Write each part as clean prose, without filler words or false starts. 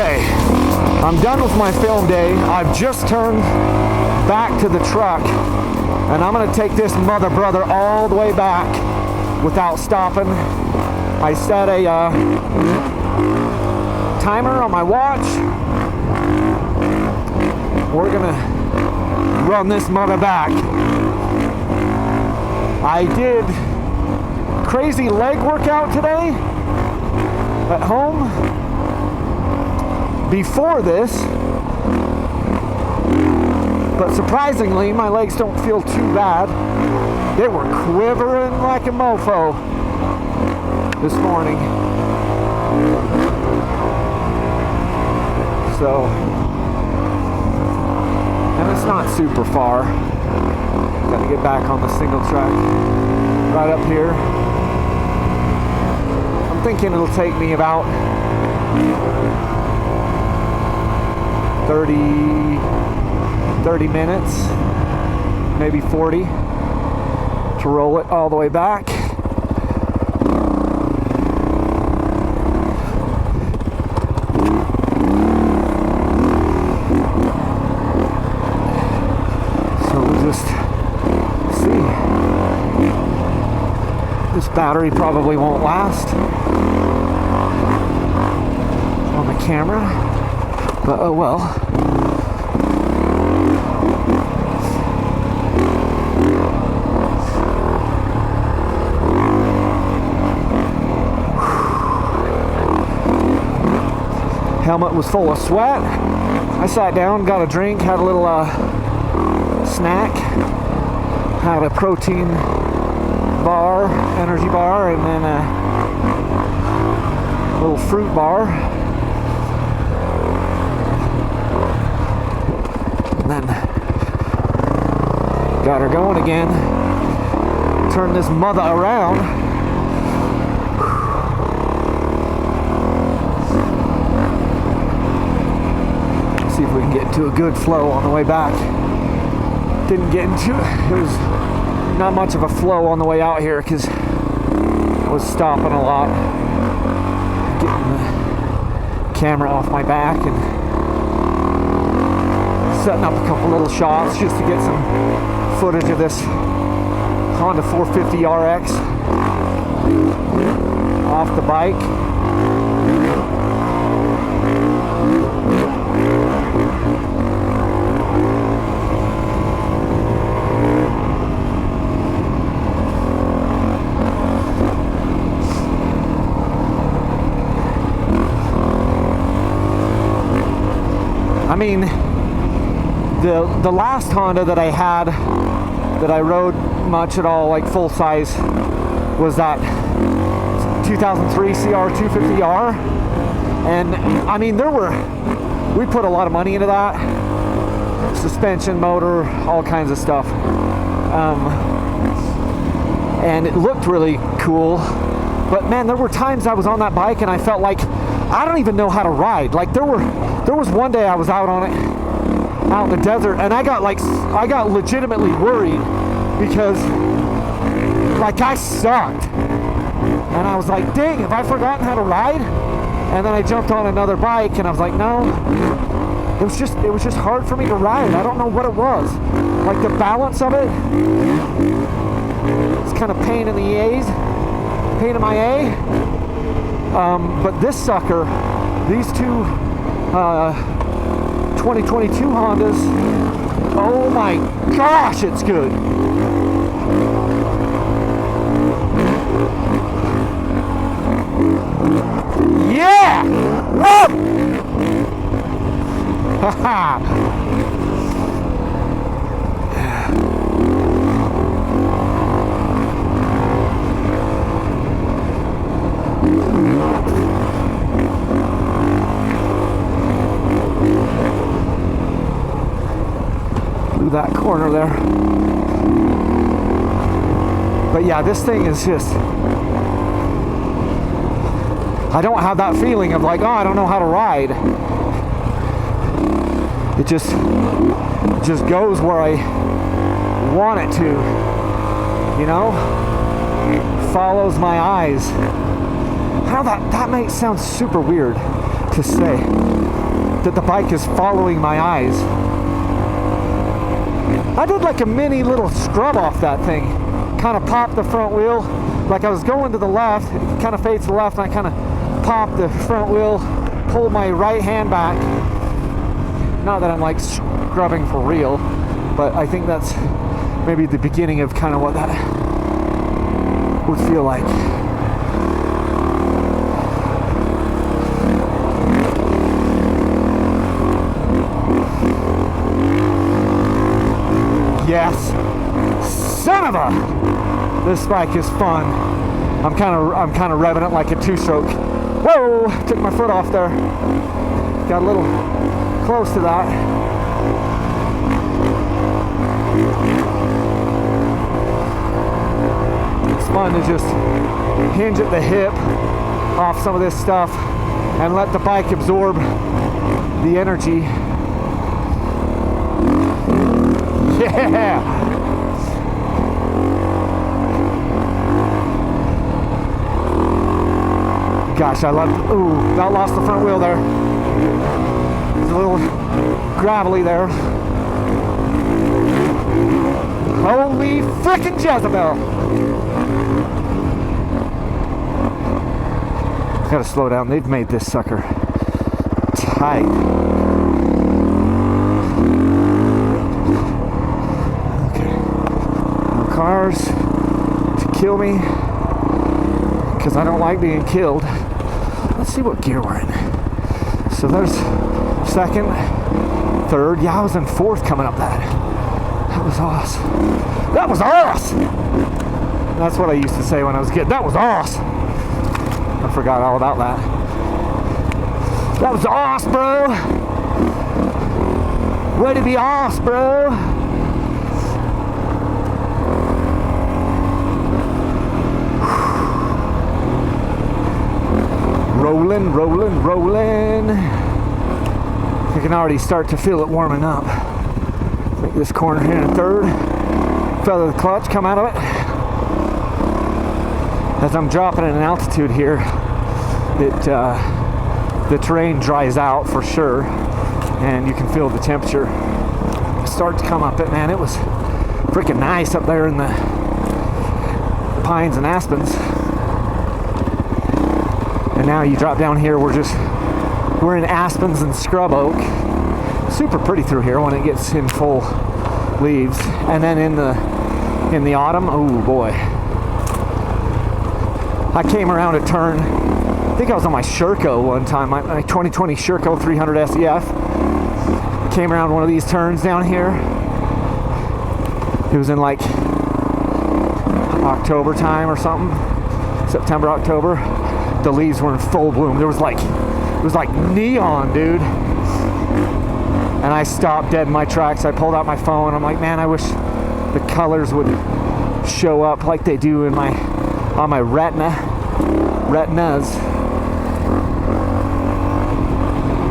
Okay, I'm done with my film day. I've just turned back to the truck, and I'm gonna take this mother brother all the way back without stopping. I set a timer on my watch. We're gonna run this mother back. I did crazy leg workout today at home. Before this, but surprisingly, my legs don't feel too bad. They were quivering like a mofo this morning. So, and it's not super far. Gotta get back on the single track right up here. I'm thinking it'll take me about 30 minutes, maybe 40, to roll it all the way back. So we'll just see. This battery probably won't last on the camera, but oh well. Helmet was full of sweat. I sat down, got a drink, had a little snack, had a protein bar, energy bar, and then a little fruit bar. And then got her going again. Turn this mother around. See if we can get into a good flow on the way back. Didn't get into it. There was not much of a flow on the way out here because I was stopping a lot, getting the camera off my back and setting up a couple little shots just to get some footage of this Honda 450RX off the bike. I mean, the last Honda that I had, that I rode much at all, like full size, was that 2003 CR250R. And I mean, we put a lot of money into that. Suspension, motor, all kinds of stuff. And it looked really cool. But man, there were times I was on that bike and I felt like I don't even know how to ride. Like there was one day I was out on it, out in the desert, and I got legitimately worried because like I sucked. And I was like, dang, have I forgotten how to ride? And then I jumped on another bike and I was like, no, it was just hard for me to ride. I don't know what it was. Like the balance of it, it's kind of pain in my A. But this sucker, these two 2022 Hondas, oh my gosh, it's good. Yeah! Woo! Haha! Through that corner there. But yeah, this thing is just, I don't have that feeling of like, oh, I don't know how to ride. It just goes where I want it to, you know? Follows my eyes. How that might sound super weird to say, that the bike is following my eyes. I did like a mini little scrub off that thing. Kind of popped the front wheel. Like I was going to the left, it kind of fades to the left, and I kind of popped the front wheel, pulled my right hand back. Not that I'm like scrubbing for real, but I think that's maybe the beginning of kind of what that would feel like. Yes, son of a! This bike is fun. I'm kind of revving it like a two-stroke. Whoa! Took my foot off there. Got a little close to that. It's fun to just hinge at the hip off some of this stuff and let the bike absorb the energy. Yeah! Gosh, I love, ooh, about lost the front wheel there. It's a little gravelly there. Holy frickin' Jezebel! Gotta slow down, they've made this sucker tight. Okay, no cars to kill me, because I don't like being killed. Let's see what gear we're in. So there's second, third. Yeah, I was in fourth coming up that. That was awesome. That was awesome! That's what I used to say when I was a kid. That was awesome! I forgot all about that. That was awesome, bro! Way to be awesome, bro! Rolling, rolling, rolling. I can already start to feel it warming up. Make this corner here in third. Feather the clutch, come out of it. As I'm dropping at an altitude here, the terrain dries out for sure, and you can feel the temperature start to come up. It, man, it was freaking nice up there in the pines and aspens. And now you drop down here, we're in aspens and scrub oak. Super pretty through here when it gets in full leaves. And then in the autumn, oh boy. I came around a turn, I think I was on my Sherco one time, my 2020 Sherco 300 SEF. Came around one of these turns down here. It was in like October time or something, September, October. The leaves were in full bloom. It was like neon, dude. And I stopped dead in my tracks. I pulled out my phone. I'm like, man, I wish the colors would show up like they do on my retinas.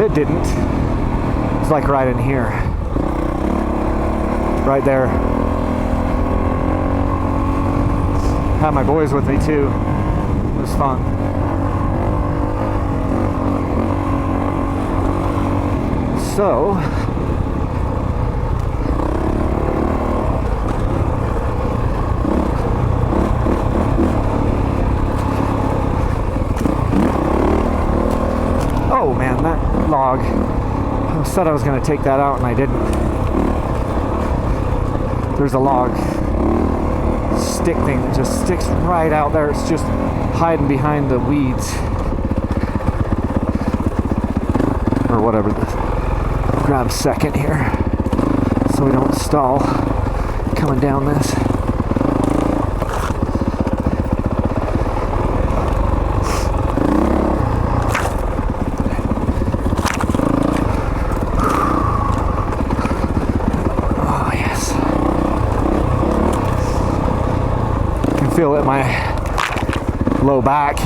It didn't. It's like right in here, right there. Had my boys with me too. It was fun. So, oh man, that log, I said I was going to take that out and I didn't. There's a log stick thing that just sticks right out there. It's just hiding behind the weeds or whatever. Grab a second here so we don't stall coming down this. Oh yes. I can feel it in my low back.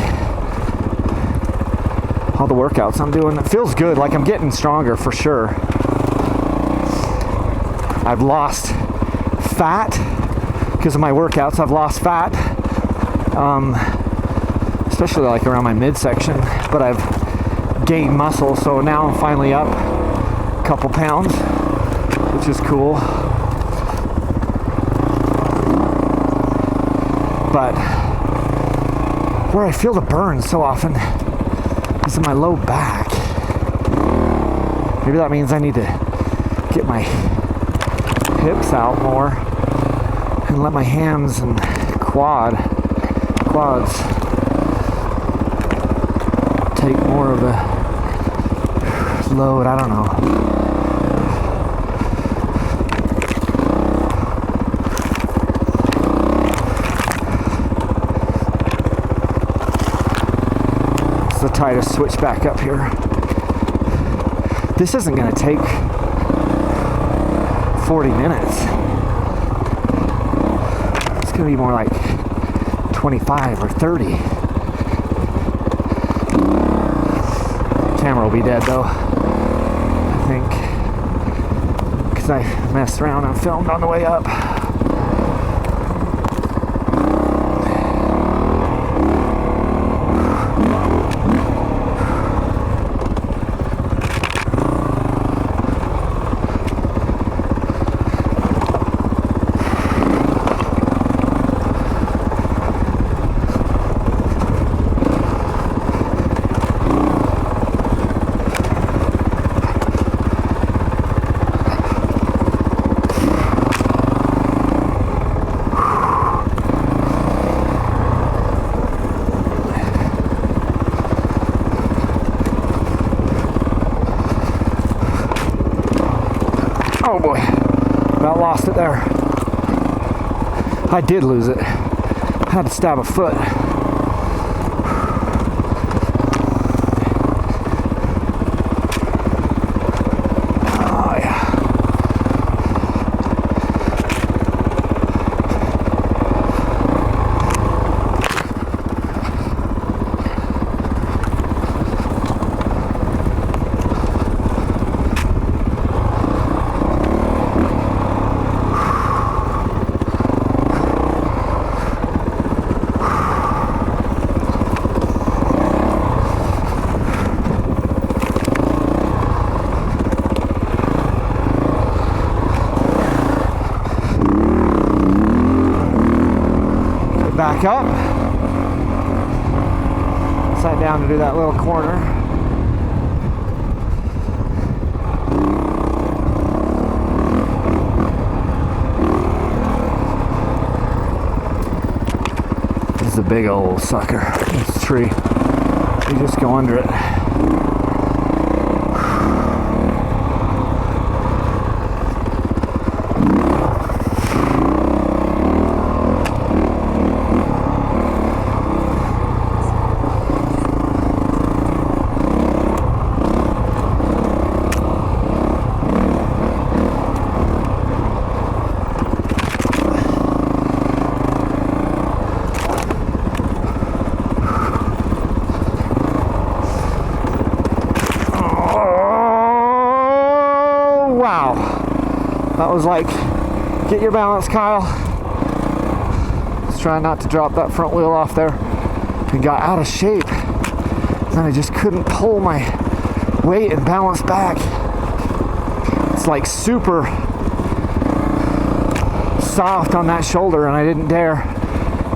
All the workouts I'm doing, it feels good, like I'm getting stronger for sure. I've lost fat because of my workouts. I've lost fat, especially like around my midsection, but I've gained muscle, so now I'm finally up a couple pounds, which is cool. But where I feel the burn so often is in my low back. Maybe that means I need to get my hips out more and let my hams and quads take more of a load. I don't know. It's the tightest switch back up here. This isn't going to take 40 minutes. It's going to be more like 25 or 30. Camera will be dead though, I think, because I messed around and filmed on the way up. Oh boy, about lost it there. I did lose it. I had to stab a foot. Oh yeah. Back up, sat down to do that little corner. This is a big old sucker, this tree. You just go under it. That was like, get your balance, Kyle. Just trying not to drop that front wheel off there. And got out of shape. And I just couldn't pull my weight and balance back. It's like super soft on that shoulder, and I didn't dare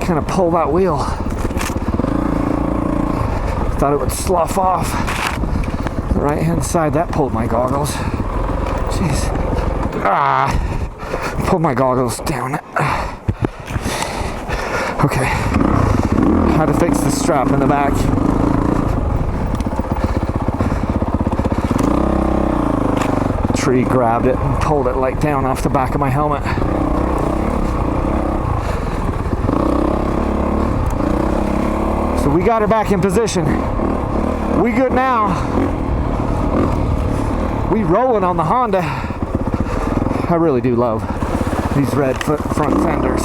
kind of pull that wheel. Thought it would slough off the right hand side. That pulled my goggles. Jeez. Pulled my goggles down. Okay. Had to fix the strap in the back. Tree grabbed it and pulled it like down off the back of my helmet. So we got her back in position. We good now. We rolling on the Honda. I really do love these red front fenders.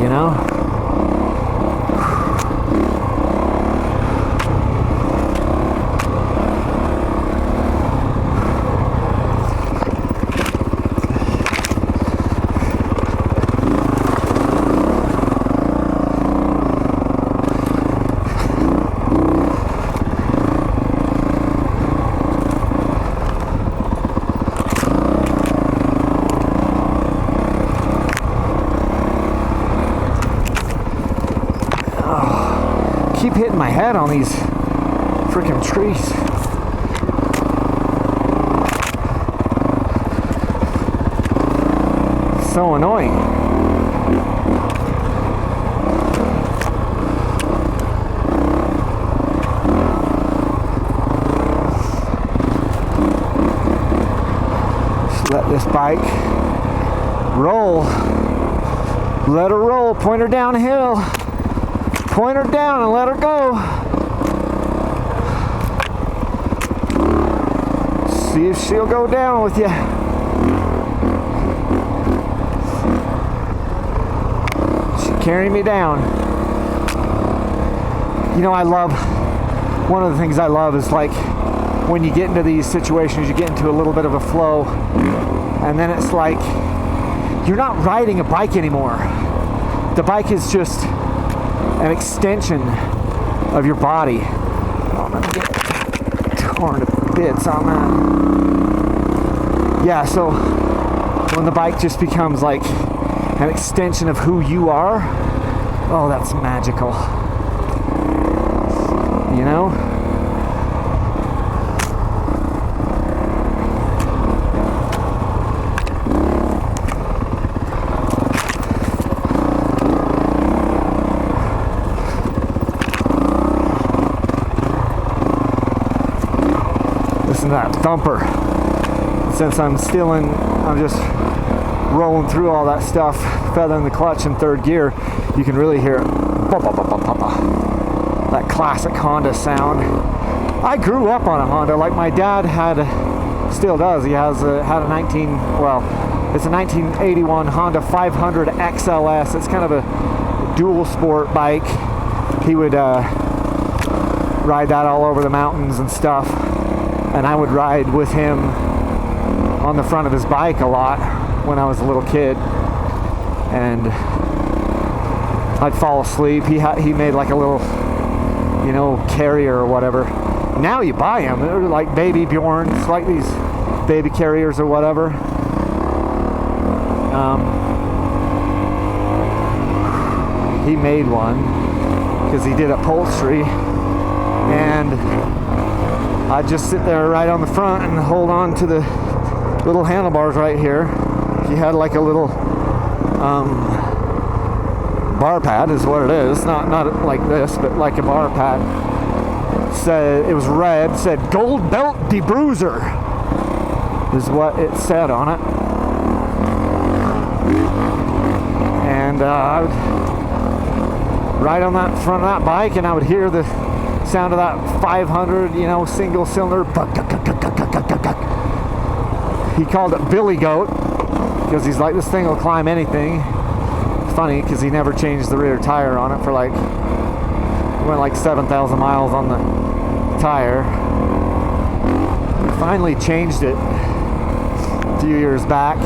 You know? hitting my head on these freaking trees. So annoying. Just let this bike roll. Let her roll. Point her downhill. Point her down and let her go. See if she'll go down with you. She carried me down. You know, one of the things I love is like when you get into these situations, you get into a little bit of a flow, and then it's like you're not riding a bike anymore. The bike is just an extension of your body. Oh, I'm gonna get torn to bits on that. Yeah, so when the bike just becomes like an extension of who you are, oh, that's magical. You know? That thumper. Since I'm just rolling through all that stuff, feathering the clutch in third gear, you can really hear it. That classic Honda sound. I grew up on a Honda, like my dad still does. He had a 1981 Honda 500 XLS. It's kind of a dual sport bike. He would ride that all over the mountains and stuff. And I would ride with him on the front of his bike a lot when I was a little kid. And I'd fall asleep. He made like a little, carrier or whatever. Now you buy them. They're like baby Bjorns, like these baby carriers or whatever. He made one because he did upholstery. And I'd just sit there right on the front and hold on to the little handlebars right here. He had like a little bar pad is what it is. Not like this, but like a bar pad. Said it was red. Said Gold Belt Debruiser is what it said on it. And I would ride on that front of that bike, and I would hear the sound of that 500, single cylinder. He called it Billy Goat because he's like, this thing will climb anything. It's funny because he never changed the rear tire on it for went like 7,000 miles on the tire. He finally changed it a few years back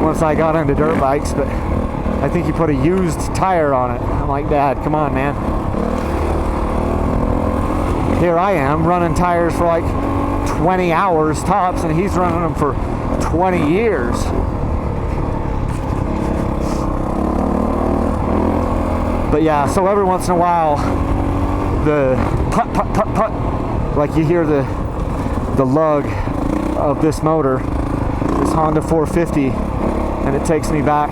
once I got into dirt bikes, but I think he put a used tire on it. I'm like, Dad, come on, man. Here I am running tires for like 20 hours tops, and he's running them for 20 years. But yeah, so every once in a while, the put, put, put, put, like you hear the lug of this motor, this Honda 450, and it takes me back,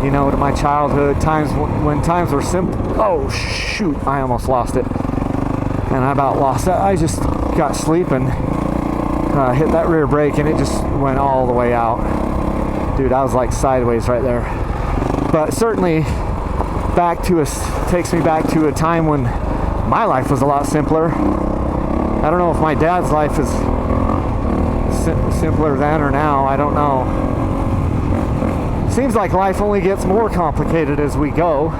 to my childhood, times when times were simple. Oh shoot, I almost lost it. And I about lost that. I just got sleeping, hit that rear brake, and it just went all the way out. Dude, I was like sideways right there. But certainly takes me back to a time when my life was a lot simpler. I don't know if my dad's life is simpler then or now. I don't know. Seems like life only gets more complicated as we go.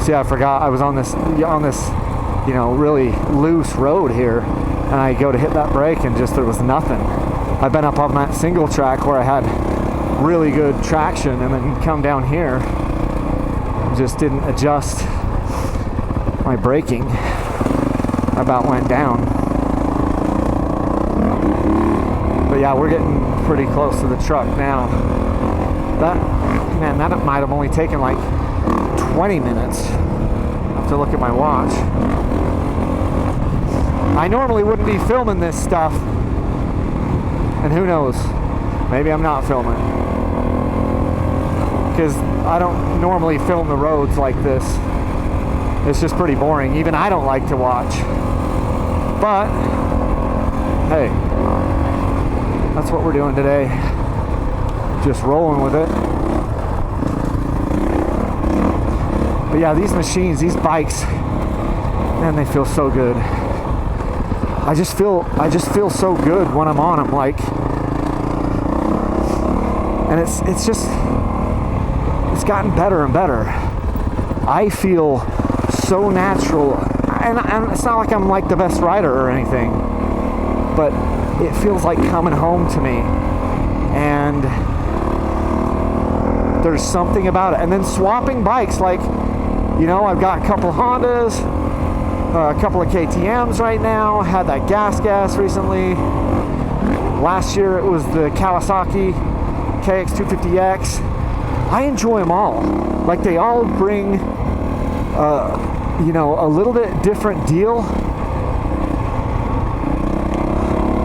See, I forgot I was on this really loose road here, and I go to hit that brake and just there was nothing. I've been up on that single track where I had really good traction, and then come down here, just didn't adjust my braking. I about went down. But yeah, we're getting pretty close to the truck now. That might have only taken like 20 minutes. I'll have to look at my watch. I normally wouldn't be filming this stuff. And who knows? Maybe I'm not filming. Because I don't normally film the roads like this. It's just pretty boring. Even I don't like to watch. But, hey, that's what we're doing today. Just rolling with it. But yeah, these machines, these bikes, man, they feel so good. I just feel so good when I'm on them, like, and it's gotten better and better. I feel so natural, and it's not like I'm like the best rider or anything, but it feels like coming home to me, and there's something about it. And then swapping bikes, like, you know, I've got a couple Hondas, a couple of KTMs right now, had that gas recently. Last year it was the Kawasaki KX450RX. I enjoy them all. Like, they all bring, you know, a little bit different deal.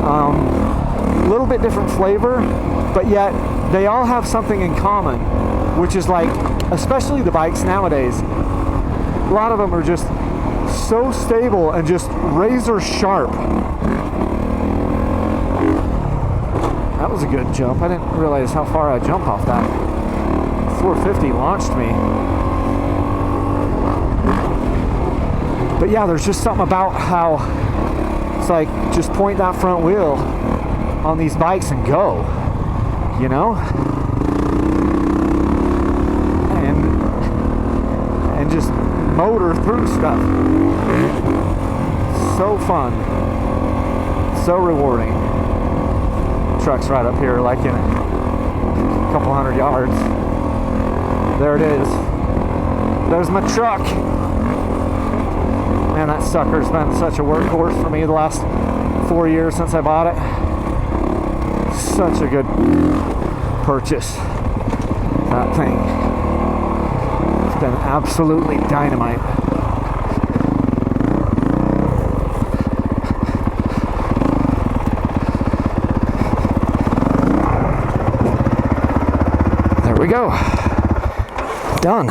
A little bit different flavor, but yet they all have something in common, which is like, especially the bikes nowadays, a lot of them are just so stable and just razor sharp. That was a good jump. I didn't realize how far I jumped off that. 450 launched me. But yeah, there's just something about how it's like, just point that front wheel on these bikes and go, you know? And just motor through stuff. So fun. So rewarding. Truck's right up here, like in a couple hundred yards. There it is. There's my truck. Man, that sucker's been such a workhorse for me the last 4 years since I bought it. Such a good purchase. That thing. It's been absolutely dynamite. There we go. Done.